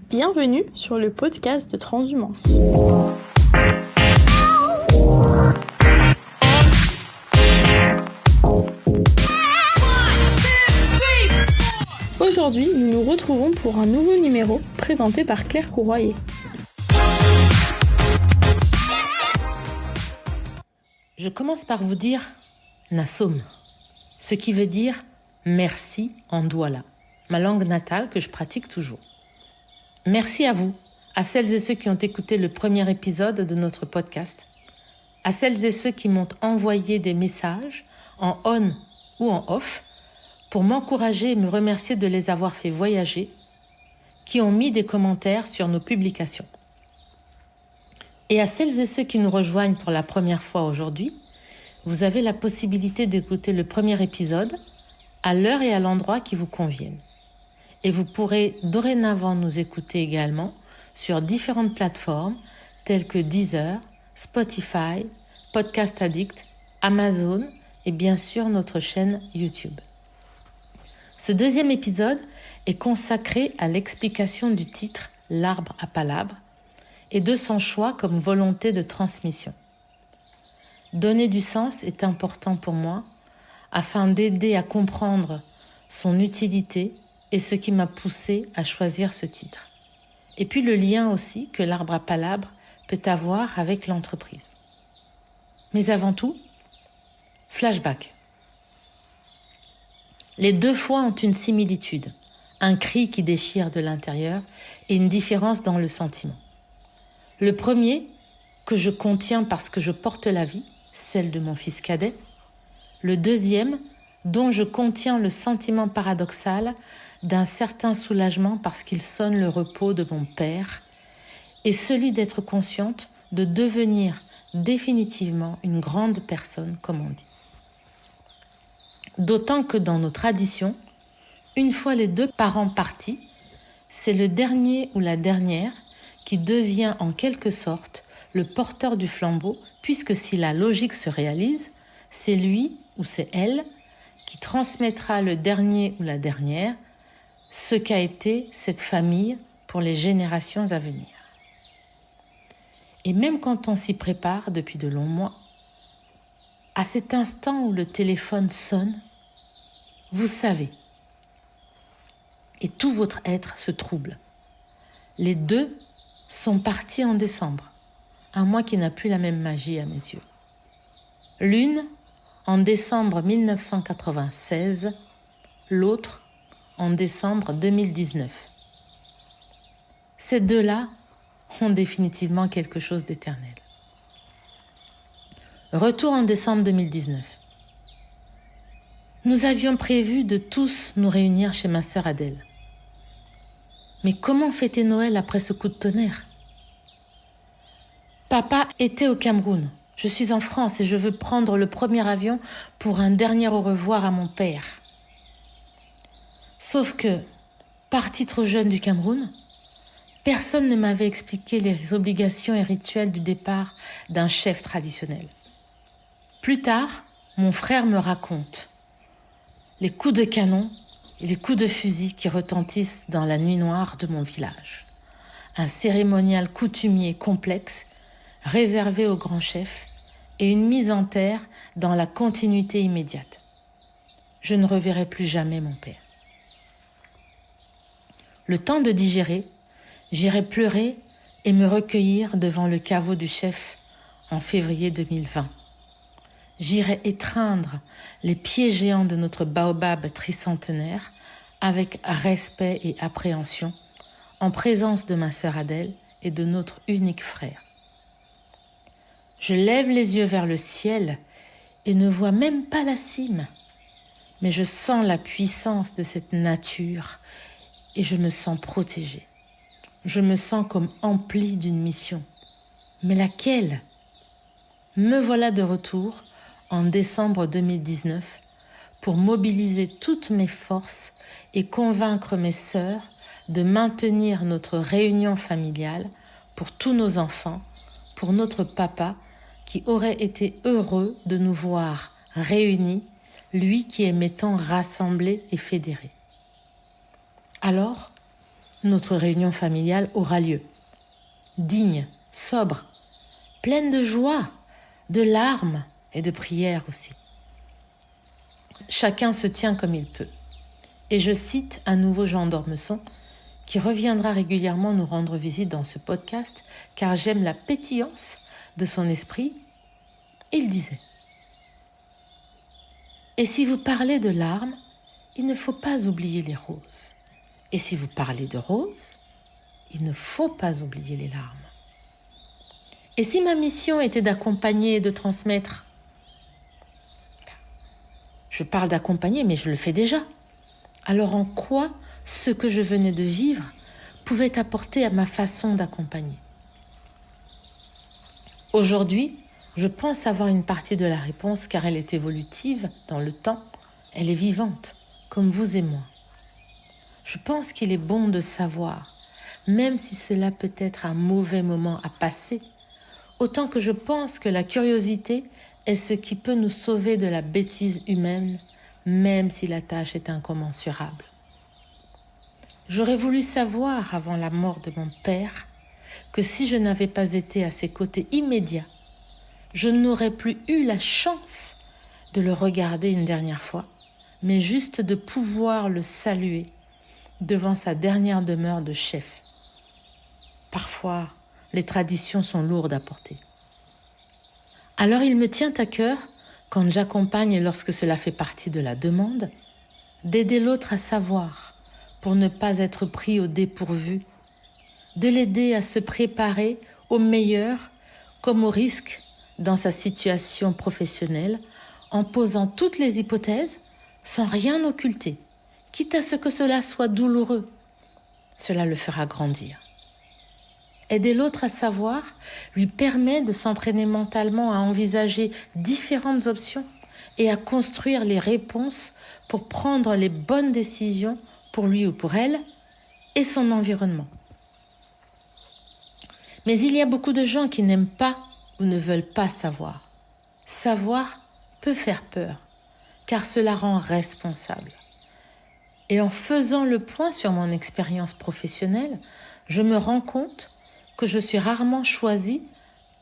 Bienvenue sur le podcast de Transhumance. Aujourd'hui, nous nous retrouvons pour un nouveau numéro présenté par Claire Courroyer. Je commence par vous dire Nasom, ce qui veut dire merci en douala, ma langue natale que je pratique toujours. Merci à vous, à celles et ceux qui ont écouté le premier épisode de notre podcast, à celles et ceux qui m'ont envoyé des messages en on ou en off pour m'encourager et me remercier de les avoir fait voyager, qui ont mis des commentaires sur nos publications. Et à celles et ceux qui nous rejoignent pour la première fois aujourd'hui, vous avez la possibilité d'écouter le premier épisode à l'heure et à l'endroit qui vous conviennent. Et vous pourrez dorénavant nous écouter également sur différentes plateformes telles que Deezer, Spotify, Podcast Addict, Amazon et bien sûr notre chaîne YouTube. Ce deuxième épisode est consacré à l'explication du titre « L'arbre à palabres » et de son choix comme volonté de transmission. Donner du sens est important pour moi afin d'aider à comprendre son utilité et ce qui m'a poussé à choisir ce titre. Et puis le lien aussi que l'arbre à palabres peut avoir avec l'entreprise. Mais avant tout, flashback. Les deux fois ont une similitude, un cri qui déchire de l'intérieur et une différence dans le sentiment. Le premier, que je contiens parce que je porte la vie, celle de mon fils cadet. Le deuxième, dont je contiens le sentiment paradoxal d'un certain soulagement parce qu'il sonne le repos de mon père et celui d'être consciente de devenir définitivement une grande personne, comme on dit. D'autant que dans nos traditions, une fois les deux parents partis, c'est le dernier ou la dernière qui devient en quelque sorte le porteur du flambeau, puisque si la logique se réalise, c'est lui ou c'est elle qui transmettra le dernier ou la dernière ce qu'a été cette famille pour les générations à venir. Et même quand on s'y prépare depuis de longs mois, à cet instant où le téléphone sonne, vous savez, et tout votre être se trouble. Les deux sont partis en décembre, un mois qui n'a plus la même magie à mes yeux. L'une en décembre 1996, l'autre en décembre 2019. Ces deux-là ont définitivement quelque chose d'éternel. Retour en décembre 2019. Nous avions prévu de tous nous réunir chez ma sœur Adèle. Mais comment fêter Noël après ce coup de tonnerre ? Papa était au Cameroun. Je suis en France et je veux prendre le premier avion pour un dernier au revoir à mon père. Sauf que, parti trop jeune du Cameroun, personne ne m'avait expliqué les obligations et rituels du départ d'un chef traditionnel. Plus tard, mon frère me raconte les coups de canon et les coups de fusil qui retentissent dans la nuit noire de mon village. Un cérémonial coutumier complexe réservé au grand chef et une mise en terre dans la continuité immédiate. Je ne reverrai plus jamais mon père. Le temps de digérer, j'irai pleurer et me recueillir devant le caveau du chef en février 2020. J'irai étreindre les pieds géants de notre baobab tricentenaire avec respect et appréhension, en présence de ma sœur Adèle et de notre unique frère. Je lève les yeux vers le ciel et ne vois même pas la cime, mais je sens la puissance de cette nature et je me sens protégée. Je me sens comme emplie d'une mission. Mais laquelle ? Me voilà de retour en décembre 2019 pour mobiliser toutes mes forces et convaincre mes sœurs de maintenir notre réunion familiale pour tous nos enfants, pour notre papa qui aurait été heureux de nous voir réunis, lui qui aimait tant rassembler et fédérer. Alors, notre réunion familiale aura lieu. Digne, sobre, pleine de joie, de larmes et de prières aussi. Chacun se tient comme il peut. Et je cite à nouveau Jean d'Ormesson, qui reviendra régulièrement nous rendre visite dans ce podcast, car j'aime la pétillance de son esprit. Il disait « Et si vous parlez de larmes, il ne faut pas oublier les roses. Et si vous parlez de roses, il ne faut pas oublier les larmes. Et si ma mission était d'accompagner et de transmettre, je parle d'accompagner, mais je le fais déjà. Alors en quoi ce que je venais de vivre pouvait apporter à ma façon d'accompagner ? Aujourd'hui, je pense avoir une partie de la réponse car elle est évolutive dans le temps. Elle est vivante, comme vous et moi. Je pense qu'il est bon de savoir, même si cela peut être un mauvais moment à passer, autant que je pense que la curiosité est ce qui peut nous sauver de la bêtise humaine, même si la tâche est incommensurable. J'aurais voulu savoir, avant la mort de mon père, que si je n'avais pas été à ses côtés immédiats, je n'aurais plus eu la chance de le regarder une dernière fois, mais juste de pouvoir le saluer devant sa dernière demeure de chef. Parfois, les traditions sont lourdes à porter. Alors il me tient à cœur, quand j'accompagne et lorsque cela fait partie de la demande, d'aider l'autre à savoir pour ne pas être pris au dépourvu, de l'aider à se préparer au meilleur comme au risque dans sa situation professionnelle en posant toutes les hypothèses sans rien occulter, quitte à ce que cela soit douloureux. Cela le fera grandir. Aider l'autre à savoir lui permet de s'entraîner mentalement à envisager différentes options et à construire les réponses pour prendre les bonnes décisions pour lui ou pour elle et son environnement. Mais il y a beaucoup de gens qui n'aiment pas ou ne veulent pas savoir. Savoir peut faire peur, car cela rend responsable. Et en faisant le point sur mon expérience professionnelle, je me rends compte que je suis rarement choisie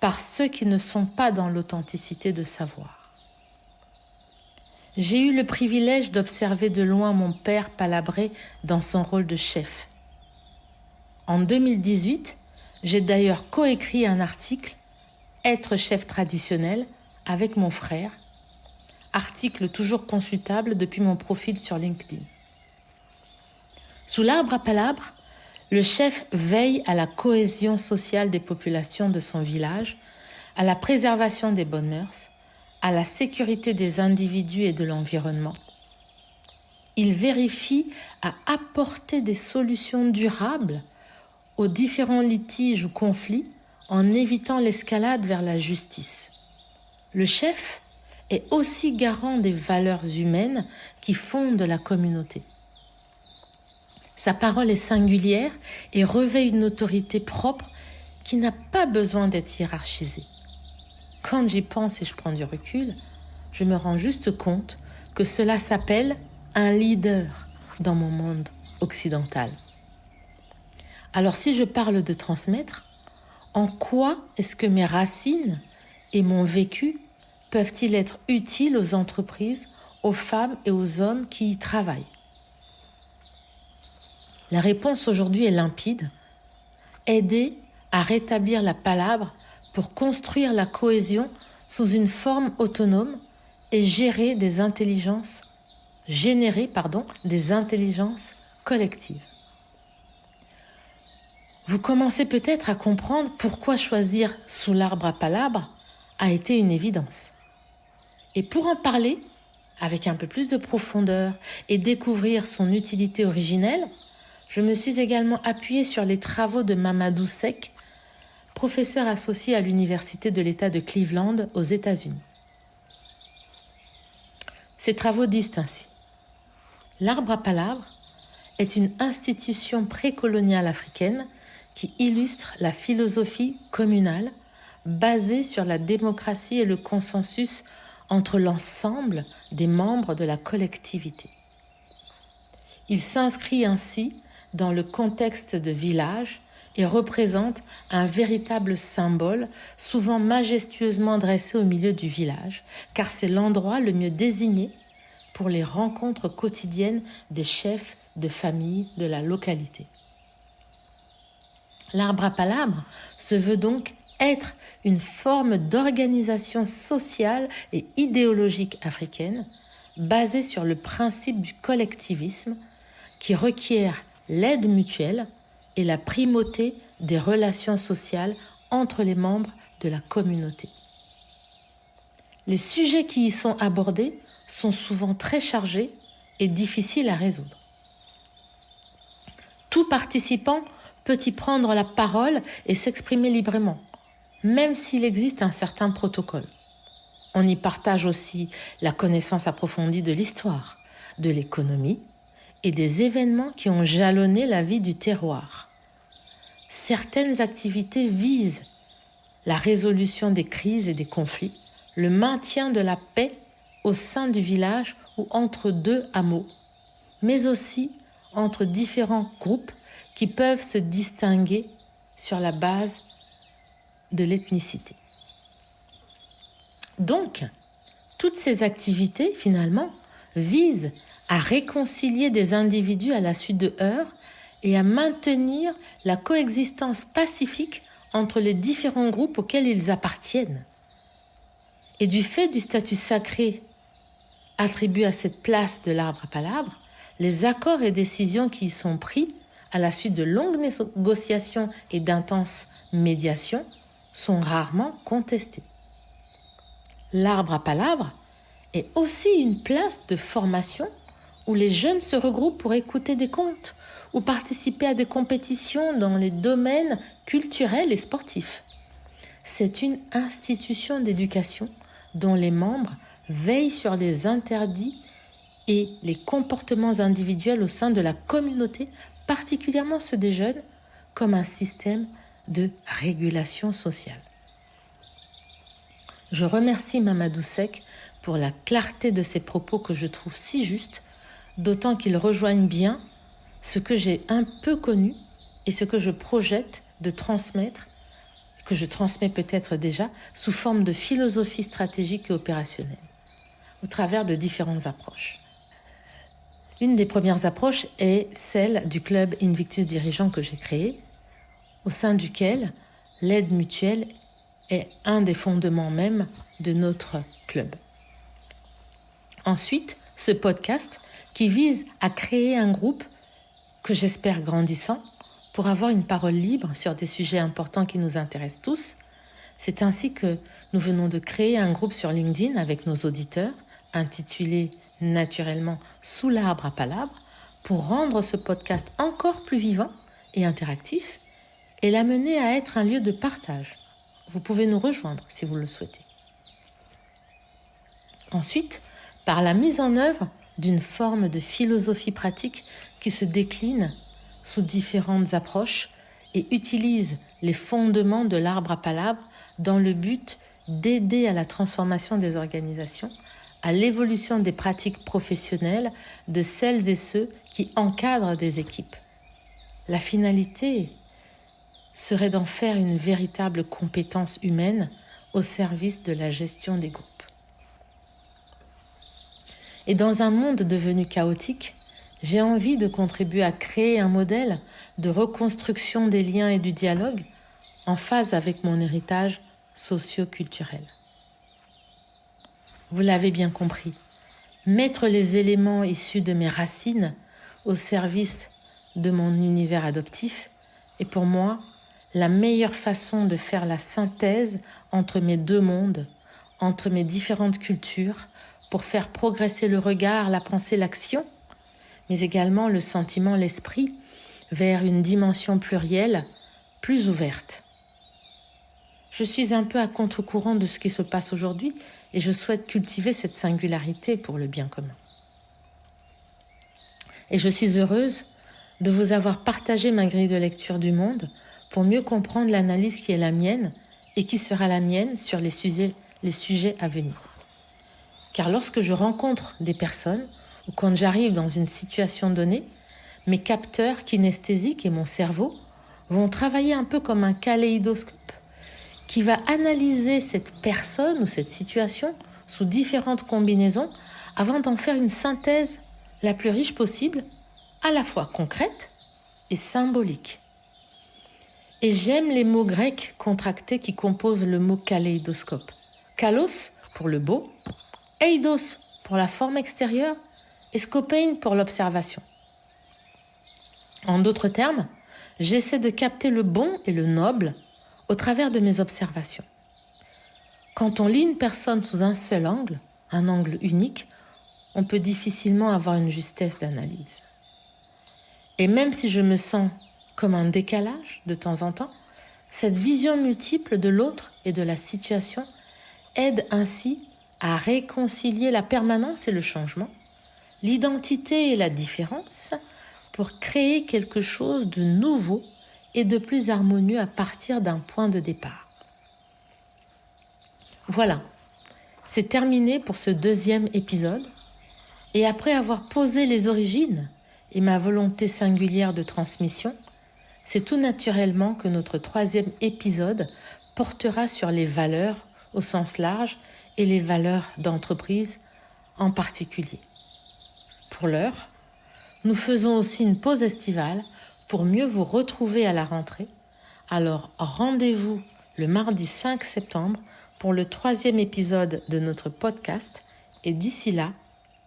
par ceux qui ne sont pas dans l'authenticité de savoir. J'ai eu le privilège d'observer de loin mon père palabrer dans son rôle de chef. En 2018, j'ai d'ailleurs coécrit un article « Être chef traditionnel » avec mon frère, article toujours consultable depuis mon profil sur LinkedIn. Sous l'arbre à palabres, le chef veille à la cohésion sociale des populations de son village, à la préservation des bonnes mœurs, à la sécurité des individus et de l'environnement. Il vérifie à apporter des solutions durables aux différents litiges ou conflits en évitant l'escalade vers la justice. Le chef est aussi garant des valeurs humaines qui fondent la communauté. Sa parole est singulière et revêt une autorité propre qui n'a pas besoin d'être hiérarchisée. Quand j'y pense et je prends du recul, je me rends juste compte que cela s'appelle un leader dans mon monde occidental. Alors si je parle de transmettre, en quoi est-ce que mes racines et mon vécu peuvent-ils être utiles aux entreprises, aux femmes et aux hommes qui y travaillent ? La réponse aujourd'hui est limpide. Aider à rétablir la palabre pour construire la cohésion sous une forme autonome et générer des intelligences collectives. Vous commencez peut-être à comprendre pourquoi choisir sous l'arbre à palabre a été une évidence. Et pour en parler avec un peu plus de profondeur et découvrir son utilité originelle, je me suis également appuyée sur les travaux de Mamadou Seck, professeur associé à l'Université de l'État de Cleveland aux États-Unis. Ces travaux disent ainsi : l'arbre à palabre est une institution précoloniale africaine qui illustre la philosophie communale basée sur la démocratie et le consensus entre l'ensemble des membres de la collectivité. Il s'inscrit ainsi dans le contexte de village et représente un véritable symbole, souvent majestueusement dressé au milieu du village, car c'est l'endroit le mieux désigné pour les rencontres quotidiennes des chefs de famille de la localité. L'arbre à palabre se veut donc être une forme d'organisation sociale et idéologique africaine basée sur le principe du collectivisme qui requiert l'aide mutuelle et la primauté des relations sociales entre les membres de la communauté. Les sujets qui y sont abordés sont souvent très chargés et difficiles à résoudre. Tout participant peut y prendre la parole et s'exprimer librement, même s'il existe un certain protocole. On y partage aussi la connaissance approfondie de l'histoire, de l'économie et des événements qui ont jalonné la vie du terroir. Certaines activités visent la résolution des crises et des conflits, le maintien de la paix au sein du village ou entre deux hameaux, mais aussi entre différents groupes qui peuvent se distinguer sur la base de l'ethnicité. Donc, toutes ces activités, finalement, visent à réconcilier des individus à la suite de heurts et à maintenir la coexistence pacifique entre les différents groupes auxquels ils appartiennent. Et du fait du statut sacré attribué à cette place de l'arbre à palabre, les accords et décisions qui y sont pris à la suite de longues négociations et d'intenses médiations sont rarement contestés. L'arbre à palabre est aussi une place de formation où les jeunes se regroupent pour écouter des contes ou participer à des compétitions dans les domaines culturels et sportifs. C'est une institution d'éducation dont les membres veillent sur les interdits et les comportements individuels au sein de la communauté, particulièrement ceux des jeunes, comme un système de régulation sociale. Je remercie Mamadou Seck pour la clarté de ses propos que je trouve si justes, d'autant qu'ils rejoignent bien ce que j'ai un peu connu et ce que je projette de transmettre, que je transmets peut-être déjà, sous forme de philosophie stratégique et opérationnelle, au travers de différentes approches. Une des premières approches est celle du club Invictus Dirigeant que j'ai créé, au sein duquel l'aide mutuelle est un des fondements même de notre club. Ensuite, ce podcast qui vise à créer un groupe que j'espère grandissant pour avoir une parole libre sur des sujets importants qui nous intéressent tous. C'est ainsi que nous venons de créer un groupe sur LinkedIn avec nos auditeurs, intitulé naturellement « Sous l'arbre à palabre » pour rendre ce podcast encore plus vivant et interactif et l'amener à être un lieu de partage. Vous pouvez nous rejoindre si vous le souhaitez. Ensuite, par la mise en œuvre d'une forme de philosophie pratique qui se décline sous différentes approches et utilise les fondements de l'arbre à palabre dans le but d'aider à la transformation des organisations, à l'évolution des pratiques professionnelles de celles et ceux qui encadrent des équipes. La finalité serait d'en faire une véritable compétence humaine au service de la gestion des groupes. Et dans un monde devenu chaotique, j'ai envie de contribuer à créer un modèle de reconstruction des liens et du dialogue en phase avec mon héritage socio-culturel. Vous l'avez bien compris, mettre les éléments issus de mes racines au service de mon univers adoptif est pour moi la meilleure façon de faire la synthèse entre mes deux mondes, entre mes différentes cultures, pour faire progresser le regard, la pensée, l'action, mais également le sentiment, l'esprit, vers une dimension plurielle, plus ouverte. Je suis un peu à contre-courant de ce qui se passe aujourd'hui et je souhaite cultiver cette singularité pour le bien commun. Et je suis heureuse de vous avoir partagé ma grille de lecture du monde pour mieux comprendre l'analyse qui est la mienne et qui sera la mienne sur les sujets à venir. Car lorsque je rencontre des personnes ou quand j'arrive dans une situation donnée, mes capteurs kinesthésiques et mon cerveau vont travailler un peu comme un kaléidoscope qui va analyser cette personne ou cette situation sous différentes combinaisons avant d'en faire une synthèse la plus riche possible, à la fois concrète et symbolique. Et j'aime les mots grecs contractés qui composent le mot kaléidoscope. Kalos pour le beau, eidos pour la forme extérieure et scopein pour l'observation. En d'autres termes, j'essaie de capter le bon et le noble au travers de mes observations. Quand on lit une personne sous un seul angle, un angle unique, on peut difficilement avoir une justesse d'analyse. Et même si je me sens comme un décalage de temps en temps, cette vision multiple de l'autre et de la situation aide ainsi à réconcilier la permanence et le changement, l'identité et la différence, pour créer quelque chose de nouveau et de plus harmonieux à partir d'un point de départ. Voilà, c'est terminé pour ce 2e épisode. Et après avoir posé les origines et ma volonté singulière de transmission, c'est tout naturellement que notre 3e épisode portera sur les valeurs au sens large et les valeurs d'entreprise en particulier. Pour l'heure, nous faisons aussi une pause estivale pour mieux vous retrouver à la rentrée. Alors rendez-vous le mardi 5 septembre pour le 3e épisode de notre podcast. Et d'ici là,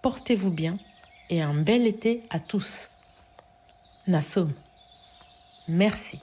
portez-vous bien et un bel été à tous. Nassom. Merci.